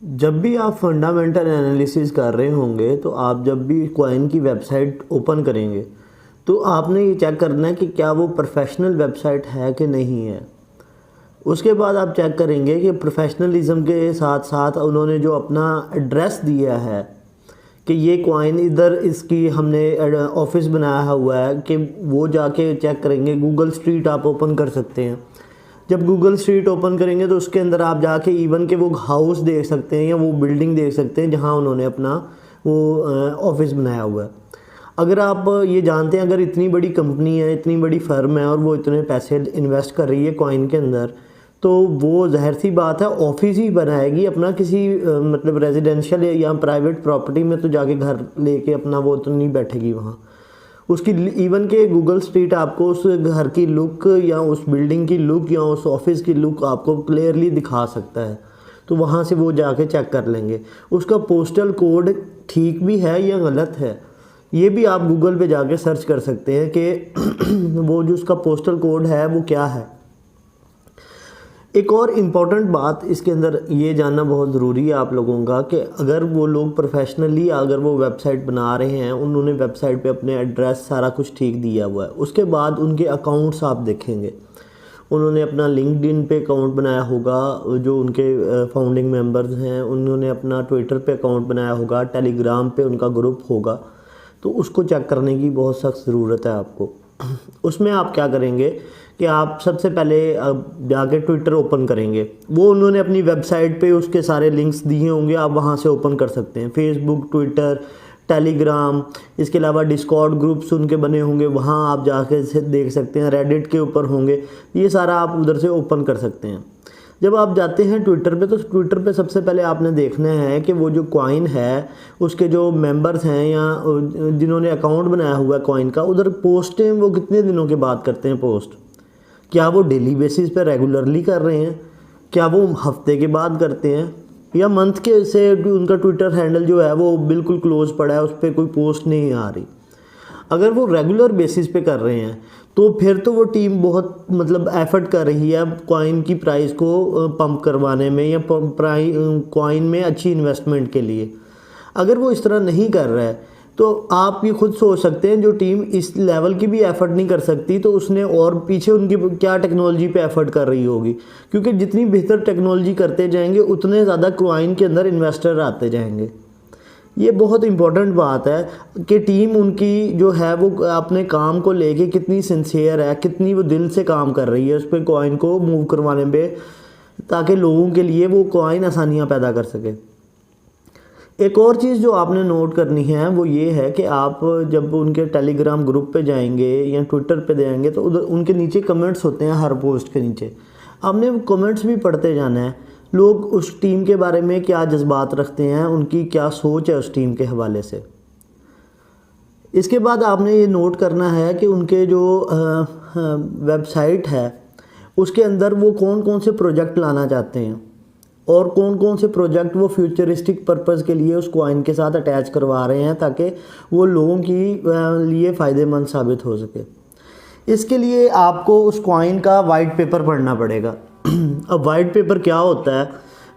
जब भी आप फंडामेंटल एनालिसिस कर रहे होंगे तो आप जब भी कॉइन की वेबसाइट ओपन करेंगे तो आपने ये चेक करना है कि क्या वो प्रोफेशनल वेबसाइट है कि नहीं है। उसके बाद आप चेक करेंगे कि प्रोफेशनलिज्म के साथ साथ उन्होंने जो अपना एड्रेस दिया है कि ये कॉइन इधर इसकी हमने ऑफिस बनाया हुआ है, कि वो जाके चेक करेंगे। गूगल स्ट्रीट आप ओपन कर सकते हैं। जब गूगल स्ट्रीट ओपन करेंगे तो उसके अंदर आप जाके इवन के वो हाउस देख सकते हैं या वो बिल्डिंग देख सकते हैं जहां उन्होंने अपना वो ऑफिस बनाया हुआ है। अगर आप ये जानते हैं अगर इतनी बड़ी कंपनी है, इतनी बड़ी फर्म है और वो इतने पैसे इन्वेस्ट कर रही है कॉइन के अंदर, तो वो ज़ाहिर सी बात है ऑफिस ही बनाएगी अपना, किसी मतलब रेजिडेंशियल या प्राइवेट प्रॉपर्टी में तो जाके घर लेके अपना वो तो नहीं बैठेगी वहाँ। उसकी इवन के गूगल स्ट्रीट आपको उस घर की लुक या उस बिल्डिंग की लुक या उस ऑफिस की लुक आपको क्लियरली दिखा सकता है। तो वहाँ से वो जाके चेक कर लेंगे उसका पोस्टल कोड ठीक भी है या गलत है। ये भी आप गूगल पे जाके सर्च कर सकते हैं कि वो जो उसका पोस्टल कोड है वो क्या है। एक और इम्पॉर्टेंट बात इसके अंदर ये जानना बहुत ज़रूरी है आप लोगों का कि अगर वो लोग प्रोफेशनली अगर वो वेबसाइट बना रहे हैं, उन्होंने वेबसाइट पे अपने एड्रेस सारा कुछ ठीक दिया हुआ है, उसके बाद उनके अकाउंट्स आप देखेंगे। उन्होंने अपना लिंक्डइन पे अकाउंट बनाया होगा, जो उनके फाउंडिंग मेंबर्स हैं उन्होंने अपना ट्विटर पे अकाउंट बनाया होगा, टेलीग्राम पे उनका ग्रुप होगा। तो उसको चेक करने की बहुत सख्त ज़रूरत है आपको। उसमें आप क्या करेंगे कि आप सबसे पहले जाके ट्विटर ओपन करेंगे। वो उन्होंने अपनी वेबसाइट पे उसके सारे लिंक्स दिए होंगे, आप वहाँ से ओपन कर सकते हैं। फेसबुक, ट्विटर, टेलीग्राम, इसके अलावा डिस्कॉर्ड ग्रुप्स उनके बने होंगे, वहाँ आप जाके से देख सकते हैं। रेडिट के ऊपर होंगे, ये सारा आप उधर से ओपन कर सकते हैं। जब आप जाते हैं ट्विटर पे तो ट्विटर पे सबसे पहले आपने देखना है कि वो जो कॉइन है उसके जो मेंबर्स हैं या जिन्होंने अकाउंट बनाया हुआ है कॉइन का, उधर पोस्टें वो कितने दिनों के बाद करते हैं पोस्ट। क्या वो डेली बेसिस पे रेगुलरली कर रहे हैं, क्या वो हफ्ते के बाद करते हैं, या मंथ के से उनका ट्विटर हैंडल जो है वो बिल्कुल क्लोज पड़ा है, उस पर कोई पोस्ट नहीं आ रही। अगर वो रेगुलर बेसिस पे कर रहे हैं तो फिर तो वो टीम बहुत मतलब एफर्ट कर रही है कॉइन की प्राइस को पंप करवाने में या कॉइन में अच्छी इन्वेस्टमेंट के लिए। अगर वो इस तरह नहीं कर रहा है तो आप ये खुद सोच सकते हैं जो टीम इस लेवल की भी एफर्ट नहीं कर सकती तो उसने और पीछे उनकी क्या टेक्नोलॉजी पे एफर्ट कर रही होगी। क्योंकि जितनी बेहतर टेक्नोलॉजी करते जाएंगे उतने ज़्यादा कॉइन के अंदर इन्वेस्टर आते जाएंगे। ये बहुत इम्पोर्टेंट बात है कि टीम उनकी जो है वो अपने काम को लेके कितनी सिंसियर है, कितनी वो दिल से काम कर रही है उस पर कॉइन को मूव करवाने पे, ताकि लोगों के लिए वो कॉइन आसानियाँ पैदा कर सके। एक और चीज़ जो आपने नोट करनी है वो ये है कि आप जब उनके टेलीग्राम ग्रुप पे जाएंगे या ट्विटर पे जाएंगे तो उधर उनके नीचे कमेंट्स होते हैं, हर पोस्ट के नीचे आपने वो कमेंट्स भी पढ़ते जाना है। लोग उस टीम के बारे में क्या जज्बात रखते हैं, उनकी क्या सोच है उस टीम के हवाले से। इसके बाद आपने ये नोट करना है कि उनके जो वेबसाइट है उसके अंदर वो कौन कौन से प्रोजेक्ट लाना चाहते हैं और कौन कौन से प्रोजेक्ट वो फ्यूचरिस्टिक पर्पस के लिए उस कॉइन के साथ अटैच करवा रहे हैं ताकि वो लोगों की लिए फ़ायदेमंद साबित हो सके। इसके लिए आपको उस कॉइन का वाइट पेपर पढ़ना पड़ेगा। अब वाइट पेपर क्या होता है?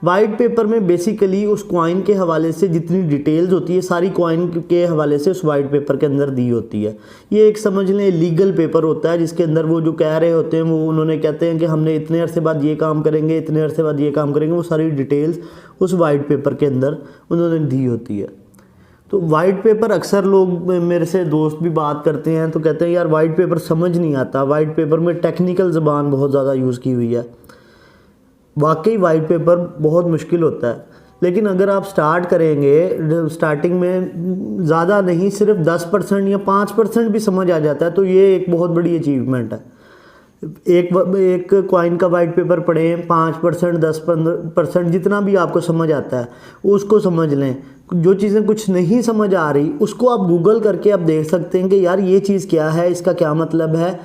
वाइट पेपर में बेसिकली उस कॉइन के हवाले से जितनी डिटेल्स होती है सारी कॉइन के हवाले से उस वाइट पेपर के अंदर दी होती है। ये एक समझ लें लीगल पेपर होता है जिसके अंदर वो जो कह रहे होते हैं वो उन्होंने कहते हैं कि हमने इतने अरसे बाद ये काम करेंगे, इतने अरसे बाद ये काम करेंगे, वो सारी डिटेल्स उस वाइट पेपर के अंदर उन्होंने दी होती है। तो वाइट पेपर अक्सर लोग मेरे से दोस्त भी बात करते हैं तो कहते हैं यार वाइट पेपर समझ नहीं आता, वाइट पेपर में टेक्निकल ज़बान बहुत ज़्यादा यूज़ की हुई है। वाकई वाइट पेपर बहुत मुश्किल होता है, लेकिन अगर आप स्टार्ट करेंगे स्टार्टिंग में ज़्यादा नहीं सिर्फ 10% या 5% भी समझ आ जाता है तो ये एक बहुत बड़ी अचीवमेंट है। एक कॉइन का वाइट पेपर पढ़ें, 5% 10% जितना भी आपको समझ आता है उसको समझ लें। जो चीज़ें कुछ नहीं समझ आ रही उसको आप गूगल करके आप देख सकते हैं कि यार ये चीज़ क्या है, इसका क्या मतलब है।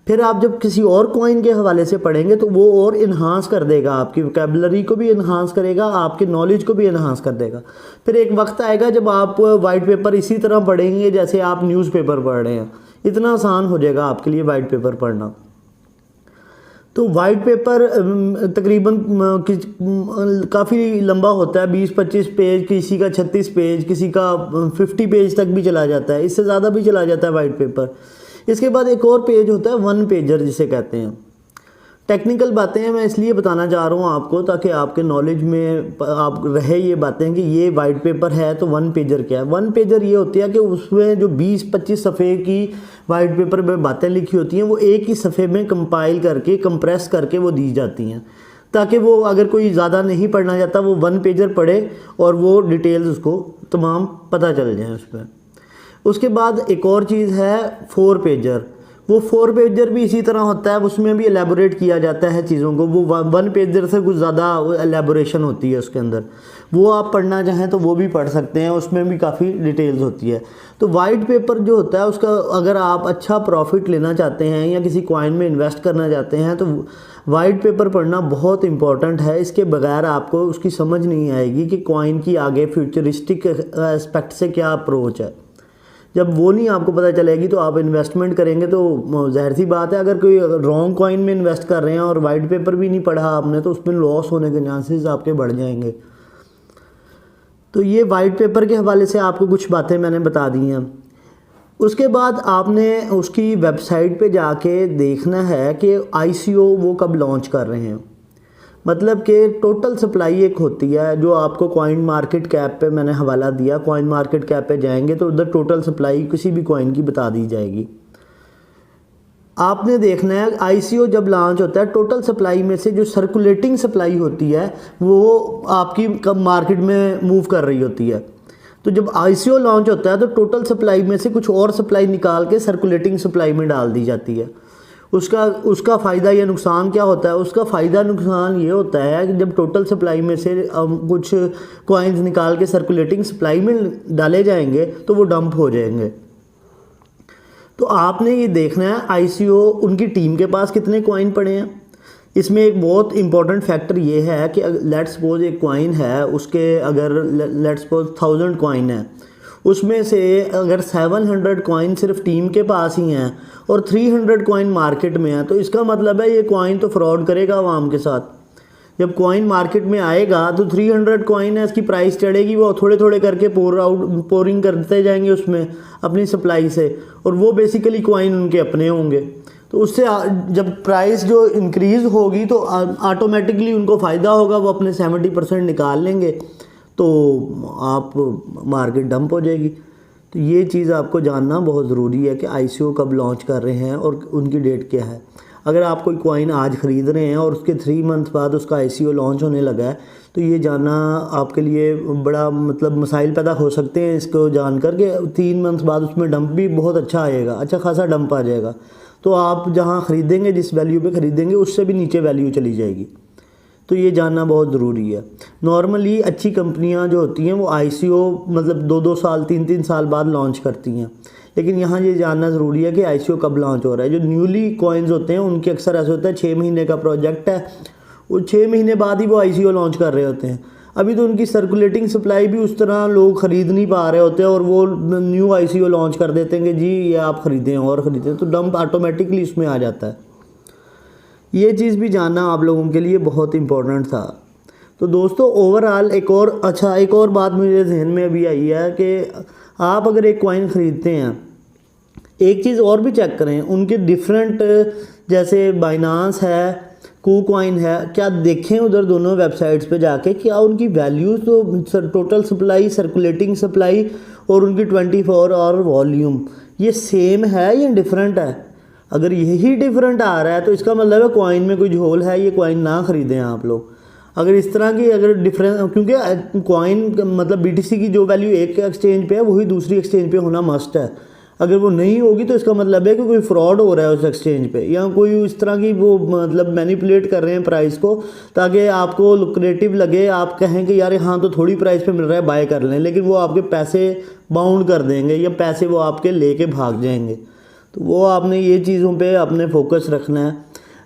फिर आप जब किसी और कॉइन के हवाले से पढ़ेंगे तो वो और इन्हांस कर देगा, आपकी वोकैबुलरी को भी इन्हांस करेगा, आपके नॉलेज को भी इन्हांस कर देगा। फिर एक वक्त आएगा जब आप वाइट पेपर इसी तरह पढ़ेंगे जैसे आप न्यूज़पेपर पढ़ रहे हैं, इतना आसान हो जाएगा आपके लिए वाइट पेपर पढ़ना। तो वाइट पेपर तकरीबन काफ़ी लंबा होता है, 20-25 पेज, किसी का 36 पेज, किसी का 50 पेज तक भी चला जाता है, इससे ज़्यादा भी चला जाता है वाइट पेपर। इसके बाद एक और पेज होता है 1 पेजर जिसे कहते हैं। टेक्निकल बातें हैं, मैं इसलिए बताना चाह रहा हूँ आपको ताकि आपके नॉलेज में आप रहे ये बातें कि ये वाइट पेपर है तो 1 पेजर क्या है। 1 पेजर ये होती है कि उसमें जो 20-25 सफ़े की वाइट पेपर में बातें लिखी होती हैं वो एक ही सफ़े में कंपाइल करके कंप्रेस करके वो दी जाती हैं, ताकि वो अगर कोई ज़्यादा नहीं पढ़ना चाहता वो 1 पेजर पढ़े और वो डिटेल्स उसको तमाम पता चल जाए उस पर। उसके बाद एक और चीज़ है 4 पेजर। वो 4 पेजर भी इसी तरह होता है, उसमें भी एलेबोरेट किया जाता है चीज़ों को। वो 1 पेजर से कुछ ज़्यादा एलेबोरेशन होती है उसके अंदर, वो आप पढ़ना चाहें तो वो भी पढ़ सकते हैं, उसमें भी काफ़ी डिटेल्स होती है। तो वाइट पेपर जो होता है उसका अगर आप अच्छा प्रॉफिट लेना चाहते हैं या किसी कॉइन में इन्वेस्ट करना चाहते हैं तो वाइट पेपर पढ़ना बहुत इंपॉर्टेंट है। इसके बगैर आपको उसकी समझ नहीं आएगी कि कॉइन की आगे फ्यूचरिस्टिक एस्पेक्ट से क्या अप्रोच है। जब वो नहीं आपको पता चलेगी तो आप इन्वेस्टमेंट करेंगे तो ज़ाहिर सी बात है, अगर कोई रॉन्ग कॉइन में इन्वेस्ट कर रहे हैं और वाइट पेपर भी नहीं पढ़ा आपने तो उसमें लॉस होने के चांसेस आपके बढ़ जाएंगे। तो ये वाइट पेपर के हवाले से आपको कुछ बातें मैंने बता दी हैं। उसके बाद आपने उसकी वेबसाइट पे जाके देखना है कि ICO वो कब लॉन्च कर रहे हैं। मतलब कि टोटल सप्लाई एक होती है जो आपको कॉइन मार्केट कैप पे मैंने हवाला दिया, कॉइन मार्केट कैप पे जाएंगे तो उधर टोटल सप्लाई किसी भी कॉइन की बता दी जाएगी। आपने देखना है ICO जब लॉन्च होता है टोटल सप्लाई में से जो सर्कुलेटिंग सप्लाई होती है वो आपकी कब मार्केट में मूव कर रही होती है। तो जब ICO लॉन्च होता है तो टोटल सप्लाई में से कुछ और सप्लाई निकाल के सर्कुलेटिंग सप्लाई में डाल दी जाती है। उसका फ़ायदा या नुकसान क्या होता है? उसका फ़ायदा नुकसान ये होता है कि जब टोटल सप्लाई में से कुछ कॉइन्स निकाल के सर्कुलेटिंग सप्लाई में डाले जाएंगे तो वो डंप हो जाएंगे। तो आपने ये देखना है ICO उनकी टीम के पास कितने कॉइन पड़े हैं। इसमें एक बहुत इंपॉर्टेंट फैक्टर ये है कि लेट्स सपोज एक कॉइन है, उसके अगर लेट्स सपोज 1000 कॉइन है, उसमें से अगर 700 कॉइन सिर्फ टीम के पास ही हैं और 300 कॉइन मार्केट में है तो इसका मतलब है ये कॉइन तो फ्रॉड करेगा आवाम के साथ। जब कॉइन मार्केट में आएगा तो 300 कॉइन है, इसकी प्राइस चढ़ेगी, वो थोड़े थोड़े करके पोरिंग करते जाएंगे उसमें अपनी सप्लाई से, और वो बेसिकली कॉइन उनके अपने होंगे। तो उससे जब प्राइस जो इंक्रीज़ होगी तो ऑटोमेटिकली उनको फ़ायदा होगा, वो अपने 70% निकाल लेंगे तो आप मार्केट डंप हो जाएगी। तो ये चीज़ आपको जानना बहुत ज़रूरी है कि ICO कब लॉन्च कर रहे हैं और उनकी डेट क्या है। अगर आप कोई कॉइन आज ख़रीद रहे हैं और उसके 3 मंथ बाद उसका ICO लॉन्च होने लगा है तो ये जानना आपके लिए बड़ा मतलब मसाइल पैदा हो सकते हैं इसको जानकर कि 3 मंथ बाद उसमें डंप भी बहुत अच्छा आएगा, अच्छा खासा डंप आ जाएगा। तो आप जहाँ ख़रीदेंगे, जिस वैल्यू पे ख़रीदेंगे उससे भी नीचे वैल्यू चली जाएगी। तो ये जानना बहुत ज़रूरी है। नॉर्मली अच्छी कंपनियां जो होती हैं वो ICO मतलब 2-2 साल 3-3 साल बाद लॉन्च करती हैं, लेकिन यहाँ ये जानना ज़रूरी है कि ICO कब लॉन्च हो रहा है। जो न्यूली कॉइन्स होते हैं उनके अक्सर ऐसा होता है 6 महीने का प्रोजेक्ट है, वो 6 महीने बाद ही वो ICO लॉन्च कर रहे होते हैं। अभी तो उनकी सर्कुलेटिंग सप्लाई भी उस तरह लोग ख़रीद नहीं पा रहे होते और वो न्यू ICO लॉन्च कर देते हैं कि जी ये आप ख़रीदें और ख़रीदें, तो डंप ऑटोमेटिकली उसमें आ जाता है। ये चीज़ भी जानना आप लोगों के लिए बहुत इम्पोर्टेंट था। तो दोस्तों ओवरऑल एक और बात मुझे जहन में अभी आई है कि आप अगर एक कॉइन ख़रीदते हैं, एक चीज़ और भी चेक करें, उनके डिफरेंट जैसे बाइनांस है, KuCoin है, क्या देखें उधर दोनों वेबसाइट्स पे जाके क्या उनकी वैल्यूज़ तो टोटल सप्लाई, सर्कुलेटिंग सप्लाई और उनकी 24 आवर वॉल्यूम ये सेम है या डिफरेंट है। अगर यही डिफरेंट आ रहा है तो इसका मतलब है कॉइन में कोई झोल है, ये कॉइन ना ख़रीदें आप लोग। अगर इस तरह की अगर डिफरेंस, क्योंकि कॉइन मतलब BTC की जो वैल्यू एक एक्सचेंज पे है वही दूसरी एक्सचेंज पे होना मस्ट है। अगर वो नहीं होगी तो इसका मतलब है कि कोई फ्रॉड हो रहा है उस एक्सचेंज पे, या कोई इस तरह की वो मतलब मैनिपुलेट कर रहे हैं प्राइस को ताकि आपको लुक्रेटिव लगे, आप कहें कि यार हाँ तो थोड़ी प्राइस पे मिल रहा है बाय कर लें, लेकिन वो आपके पैसे बाउंड कर देंगे या पैसे वो आपके लेके भाग जाएंगे। तो वो आपने ये चीज़ों पे अपने फोकस रखना है।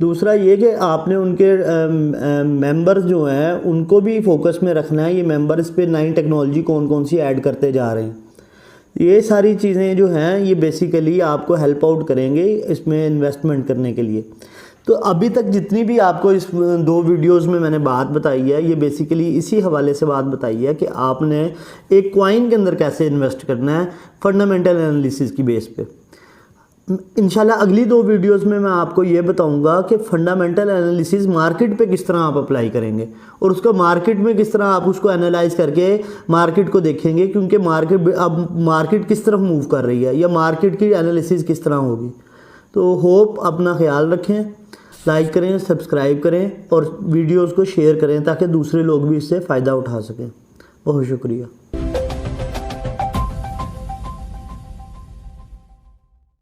दूसरा ये कि आपने उनके मेंबर्स जो हैं उनको भी फोकस में रखना है। ये मेंबर्स पे नई टेक्नोलॉजी कौन कौन सी ऐड करते जा रहे हैं, ये सारी चीज़ें जो हैं ये बेसिकली आपको हेल्प आउट करेंगे इसमें इन्वेस्टमेंट करने के लिए। तो अभी तक जितनी भी आपको इस 2 वीडियोस में मैंने बात बताई है, ये बेसिकली इसी हवाले से बात बताई है कि आपने एक कॉइन के अंदर कैसे इन्वेस्ट करना है फंडामेंटल एनालिसिस की बेस पे। इंशाल्लाह अगली 2 वीडियोस में मैं आपको ये बताऊंगा कि फंडामेंटल एनालिसिस मार्केट पे किस तरह आप अप्लाई करेंगे और उसको मार्केट में किस तरह आप उसको एनालाइज करके मार्केट को देखेंगे, क्योंकि मार्केट किस तरफ मूव कर रही है या मार्केट की एनालिसिस किस तरह होगी। तो होप अपना ख्याल रखें, लाइक करें, सब्सक्राइब करें और वीडियोस को शेयर करें ताकि दूसरे लोग भी इससे फ़ायदा उठा सकें। बहुत शुक्रिया।